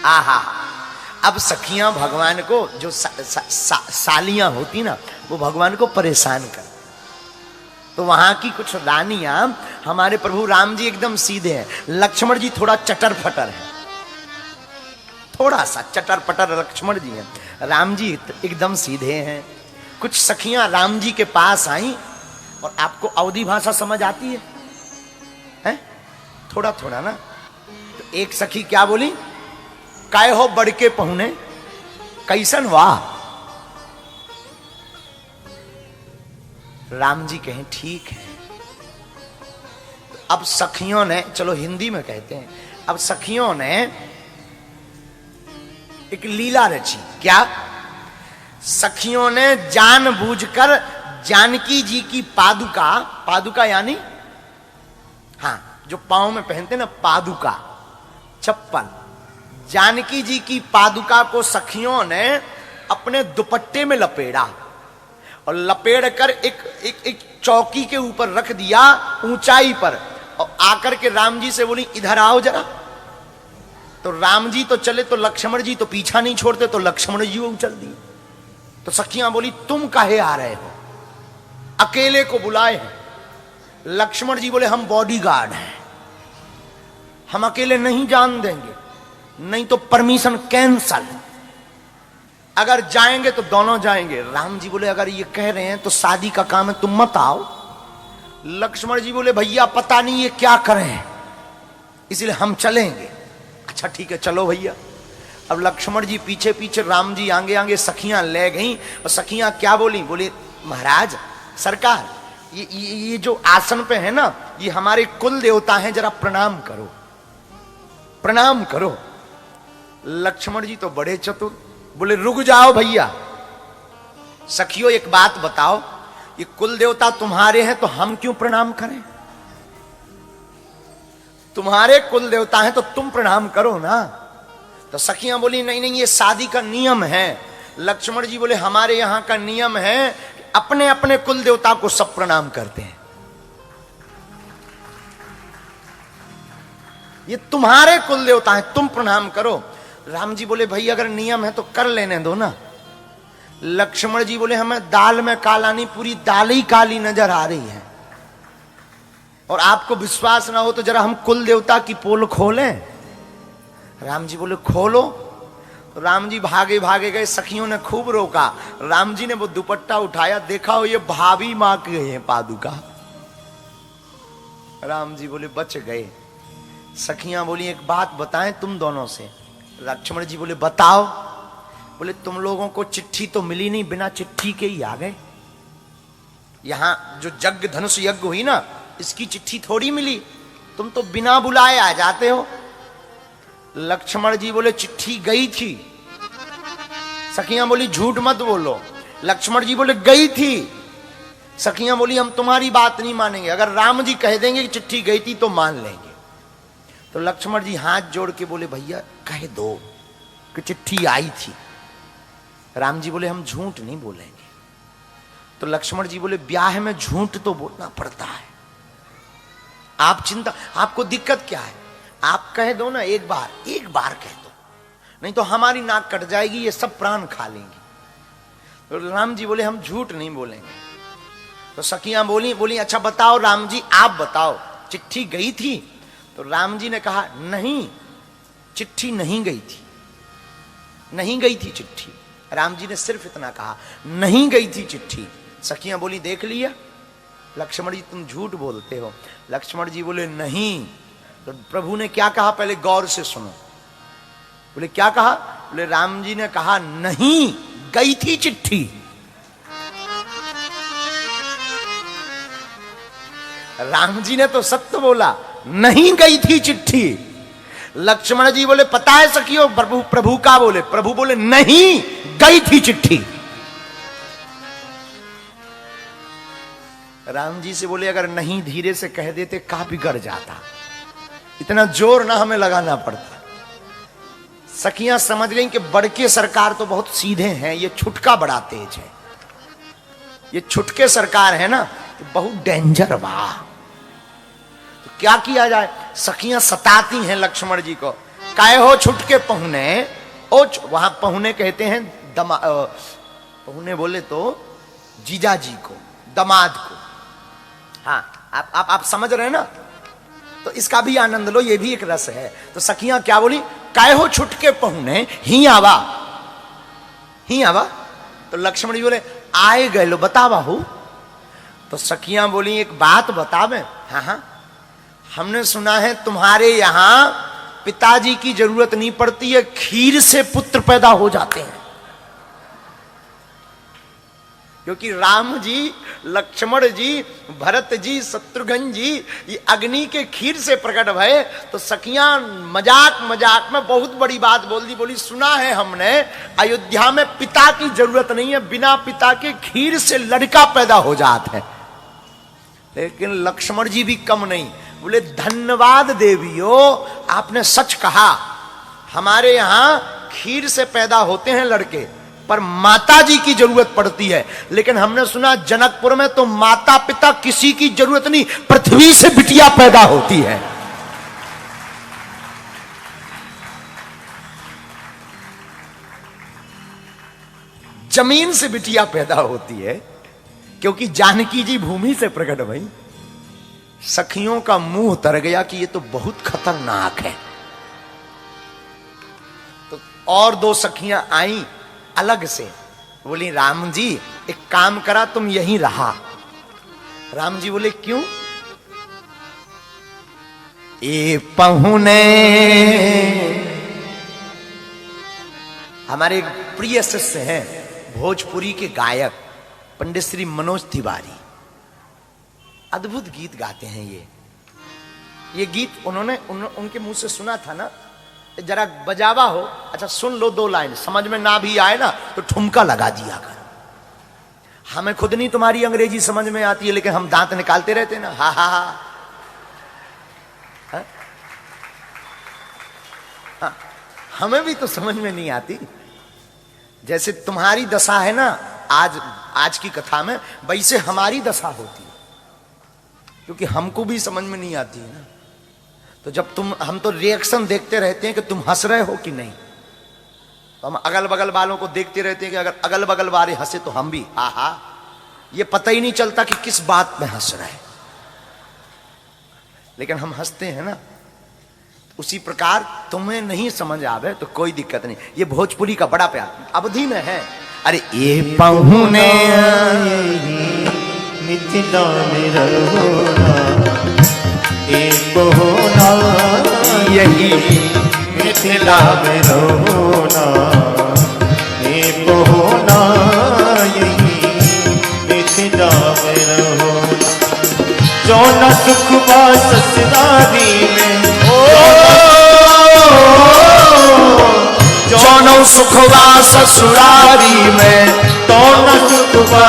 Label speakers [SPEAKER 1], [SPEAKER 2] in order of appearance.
[SPEAKER 1] आहा, अब सखियां भगवान को जो सालियां होती ना, वो भगवान को परेशान कर। तो वहां की कुछ रानियां, हमारे प्रभु राम जी एकदम सीधे हैं, लक्ष्मण जी थोड़ा चटर फटर है, थोड़ा सा चटर पटर लक्ष्मण जी हैं, राम जी एकदम सीधे हैं। कुछ सखियां राम जी के पास आई, और आपको अवधी भाषा समझ आती है? थोड़ा थोड़ा ना। तो एक सखी क्या बोली, काय हो बड़के पहुने, कैसन वाह। राम जी कहें ठीक है। अब सखियों ने, चलो हिंदी में कहते हैं, अब सखियों ने एक लीला रची। क्या? सखियों ने जानबूझकर जानकी जी की पादुका, पादुका यानी हाँ जो पांव में पहनते ना, पादुका चप्पल, जानकी जी की पादुका को सखियों ने अपने दुपट्टे में लपेड़ा, और लपेड़ कर एक चौकी के ऊपर रख दिया ऊंचाई पर, और आकर के राम जी से बोली इधर आओ जरा। तो राम जी तो चले, तो लक्ष्मण जी तो पीछा नहीं छोड़ते, तो लक्ष्मण जी वो उछल दिए। तो सखियां बोली तुम काहे आ रहे हो, अकेले को बुलाए हैं। लक्ष्मण जी बोले हम बॉडीगार्ड हैं, हम अकेले नहीं जान देंगे, नहीं तो परमिशन कैंसल, अगर जाएंगे तो दोनों जाएंगे। राम जी बोले अगर ये कह रहे हैं तो शादी का काम है, तुम मत आओ। लक्ष्मण जी बोले भैया पता नहीं ये क्या करें, इसलिए हम चलेंगे। अच्छा ठीक है चलो भैया। अब लक्ष्मण जी पीछे पीछे, राम जी आगे आगे, सखियां ले गईं। और सखियां क्या बोली, बोले महाराज सरकार, ये जो आसन पे है ना, ये हमारे कुल देवता हैं, जरा प्रणाम करो, प्रणाम करो। लक्ष्मण जी तो बड़े चतुर, बोले रुक जाओ भैया, सखियों एक बात बताओ, ये कुल देवता तुम्हारे हैं तो हम क्यों प्रणाम करें? तुम्हारे कुल देवता हैं तो तुम प्रणाम करो ना। तो सखियां बोली नहीं नहीं ये शादी का नियम है। लक्ष्मण जी बोले हमारे यहां का नियम है अपने अपने कुल देवता को सब प्रणाम करते हैं, ये तुम्हारे कुल देवता हैं, तुम प्रणाम करो। राम जी बोले भाई अगर नियम है तो कर लेने दो ना। लक्ष्मण जी बोले हमें दाल में काला नहीं, पूरी दाल ही काली नजर आ रही है, और आपको विश्वास ना हो तो जरा हम कुल देवता की पोल खोलें। राम जी बोले खोलो। राम जी भागे भागे गए, सखियों ने खूब रोका। राम जी ने वो दुपट्टा उठाया, देखा हो ये भाभी मां की है पादुका। राम जी बोले बच गए। सखियां बोली एक बात बताएं तुम दोनों से। लक्ष्मण जी बोले बताओ। बोले तुम लोगों को चिट्ठी तो मिली नहीं, बिना चिट्ठी के ही आ गए। यहां जो यज्ञ धनुष यज्ञ हुई ना, इसकी चिट्ठी थोड़ी मिली, तुम तो बिना बुलाए आ जाते हो। लक्ष्मण जी बोले चिट्ठी गई थी। सखियां बोली झूठ मत बोलो। लक्ष्मण जी बोले गई थी। सखियां बोली हम तुम्हारी बात नहीं मानेंगे, अगर राम जी कह देंगे कि चिट्ठी गई थी तो मान लेंगे। तो लक्ष्मण जी हाथ जोड़ के बोले भैया कह दो कि चिट्ठी आई थी। राम जी बोले हम झूठ नहीं बोलेंगे। तो लक्ष्मण जी बोले ब्याह में झूठ तो बोलना पड़ता है, आप चिंता, आपको दिक्कत क्या है, आप कह दो ना, एक बार कह दो, नहीं तो हमारी नाक कट जाएगी, ये सब प्राण खा लेंगी। तो राम जी बोले हम झूठ नहीं बोलेंगे। तो सखियां बोली अच्छा बताओ राम जी आप बताओ चिट्ठी गई थी? तो राम जी ने कहा नहीं, चिट्ठी नहीं गई थी, नहीं गई थी चिट्ठी। राम जी ने सिर्फ इतना कहा नहीं गई थी चिट्ठी। सखियां बोली देख लिया लक्ष्मण जी तुम झूठ बोलते हो। लक्ष्मण जी बोले नहीं। तो प्रभु ने क्या कहा पहले गौर से सुनो। बोले क्या कहा? बोले राम जी ने कहा नहीं गई थी चिट्ठी। राम जी ने तो सत्य बोला, नहीं गई थी चिट्ठी। लक्ष्मण जी बोले पता है सखियों प्रभु का बोले? प्रभु बोले नहीं गई थी चिट्ठी। राम जी से बोले अगर नहीं धीरे से कह देते का बिगड़ जाता, इतना जोर ना हमें लगाना पड़ता। सखियां समझ गई कि बड़के सरकार तो बहुत सीधे हैं, ये छुटका बड़ा तेज है, ये छुटके सरकार है ना, तो बहुत डेंजर बा। तो क्या किया जाए? सखियां सताती हैं लक्ष्मण जी को, काहे हो छुटके पहुने, वहां पहुने कहते हैं पहुने बोले तो जीजा जी को, दमाद को। हाँ, आप समझ रहे हैं ना? तो इसका भी आनंद लो, ये भी एक रस है। तो सखियां क्या बोली? काहे हो छुटके पहुने ही आवा, ही आवा। तो लक्ष्मण जी बोले आए गए लो, बता बाहू। तो सखियां बोली एक बात बतावे। हाँ हाँ, हमने सुना है तुम्हारे यहां पिताजी की जरूरत नहीं पड़ती है, खीर से पुत्र पैदा हो जाते हैं। क्योंकि राम जी, लक्ष्मण जी, भरत जी, शत्रुघ्न जी ये अग्नि के खीर से प्रकट भये। तो सखियां मजाक मजाक में बहुत बड़ी बात बोल दी, बोली सुना है हमने अयोध्या में पिता की जरूरत नहीं है, बिना पिता के खीर से लड़का पैदा हो जाता है। लेकिन लक्ष्मण जी भी कम नहीं, बोले धन्यवाद देवियो, आपने सच कहा, हमारे यहां खीर से पैदा होते हैं लड़के, पर माता जी की जरूरत पड़ती है। लेकिन हमने सुना जनकपुर में तो माता पिता किसी की जरूरत नहीं, पृथ्वी से बिटिया पैदा होती है। जमीन से बिटिया पैदा होती है, क्योंकि जानकी जी भूमि से प्रकट भई। सखियों का मुंह तर गया कि ये तो बहुत खतरनाक है। तो और दो सखियां आई अलग से, बोली राम जी एक काम करा, तुम यहीं रहा। राम जी बोले क्यों? ए पहुने, हमारे एक प्रिय शिष्य हैं भोजपुरी के गायक पंडित श्री मनोज तिवारी, अद्भुत गीत गाते हैं। ये गीत उन्होंने उनके मुंह से सुना था ना, जरा बजावा हो, अच्छा सुन लो, दो लाइन समझ में ना भी आए ना तो ठुमका लगा दिया कर। हमें खुद नहीं तुम्हारी अंग्रेजी समझ में आती है, लेकिन हम दांत निकालते रहते ना, हा हा हा, हा। हमें भी तो समझ में नहीं आती। जैसे तुम्हारी दशा है ना आज की कथा में, वैसे हमारी दशा होती है, क्योंकि हमको भी समझ में नहीं आती है ना। तो जब हम तो रिएक्शन देखते रहते हैं कि तुम हंस रहे हो कि नहीं, तो हम अगल बगल वालों को देखते रहते हैं कि अगर अगल बगल वाले हंसे तो हम भी हा हा, ये पता ही नहीं चलता कि किस बात में हंस रहे हैं, लेकिन हम हंसते हैं ना। उसी प्रकार तुम्हें नहीं समझ आवे तो कोई दिक्कत नहीं, ये भोजपुरी का बड़ा प्यार अवधि में है। अरे ये पहुने
[SPEAKER 2] मिथिला में रहोना, एक होना
[SPEAKER 1] यही
[SPEAKER 2] मिथिला में रहोना, एक होना यही मिथिला में रहोना। जो न सुख बा ससुरारी में,
[SPEAKER 1] जो न सुख बा ससुरारी में,
[SPEAKER 2] तो न सुख बा